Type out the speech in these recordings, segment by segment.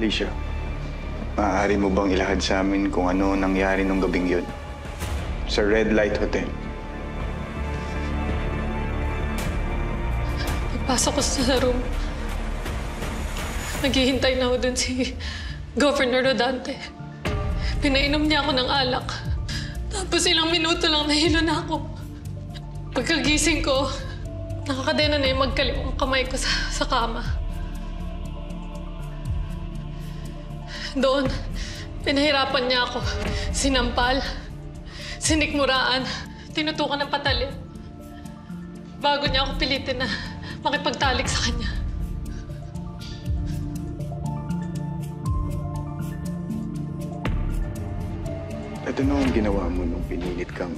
Alicia, maaari mo bang ilahad sa amin kung ano nangyari nung gabing yun? Sa Red Light Hotel. Pagpasok ko sa room, naghihintay na ako dun si Governor Rodante. Pinainom niya ako ng alak. Tapos ilang minuto lang nahilo na ako. Pagkagising ko, nakakadena na yung magkalimang kamay ko sa kama. Doon, pinahirapan niya ako. Sinampal, sinikmuraan, tinutukan ng patalin. Bago niya ako pilitin na makipagtalik sa kanya. At ano ang ginawa mo nung pinilit kang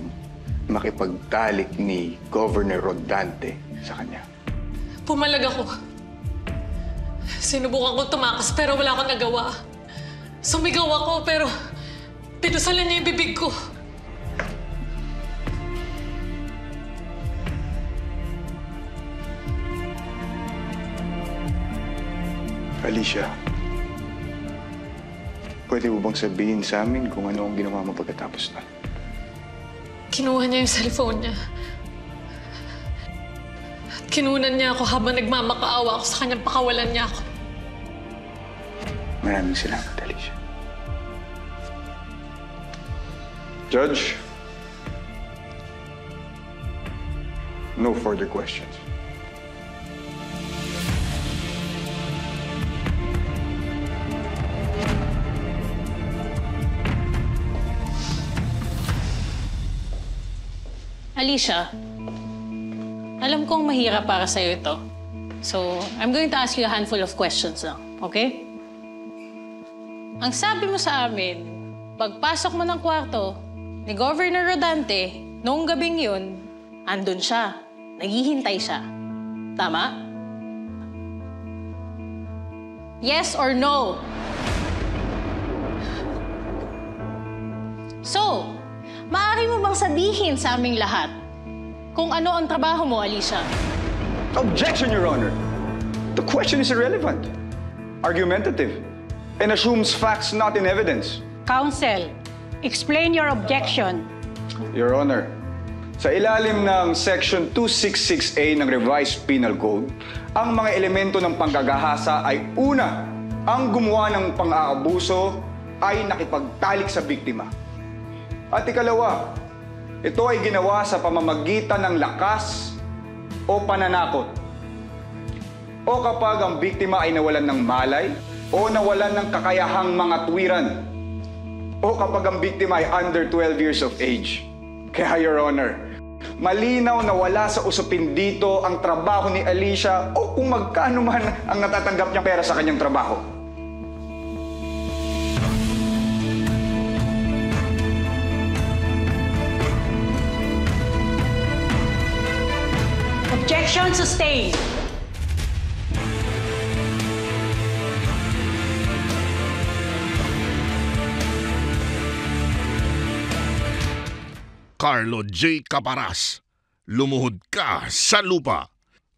makipagtalik ni Governor Rodante sa kanya? Pumalag ako. Sinubukan ko tumakas pero wala akong nagawa. Sumigaw ako pero pinusalan niya yung bibig ko. Alicia, pwede mo bang sabihin sa amin kung ano ang ginawa mo pagkatapos na? Kinuha niya yung cellphone niya. At kinunan niya ako habang nagmamakaawa ako sa kanyang pakawalan niya ako. Maraming salamat, Alicia. Judge, no further questions. Alicia, alam kong mahirap para sa'yo ito. So, I'm going to ask you a handful of questions now, okay? Ang sabi mo sa amin, pagpasok mo ng kwarto ni Governor Rodante, noong gabing yun, andun siya. Naghihintay siya. Tama? Yes or no? So, maaari mo bang sabihin sa aming lahat kung ano ang trabaho mo, Alicia? Objection, Your Honor. The question is irrelevant, argumentative, and assumes facts not in evidence. Counsel, explain your objection. Your Honor, sa ilalim ng Section 266A ng Revised Penal Code, ang mga elemento ng panggagahasa ay una, ang gumawa ng pang-aabuso ay nakipagtalik sa biktima. At ikalawa, ito ay ginawa sa pamamagitan ng lakas o pananakot. O kapag ang biktima ay nawalan ng malay o nawalan ng kakayahang mga tuwiran. O kapag ang biktima ay under 12 years of age. Kaya, Your Honor, malinaw na wala sa usapin dito ang trabaho ni Alicia o kung magkano man ang natatanggap niyang pera sa kanyang trabaho. Objection sustained. Carlo J. Caparas, lumuhod ka sa lupa.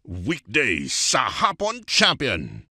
Weekdays sa Hapon Champion.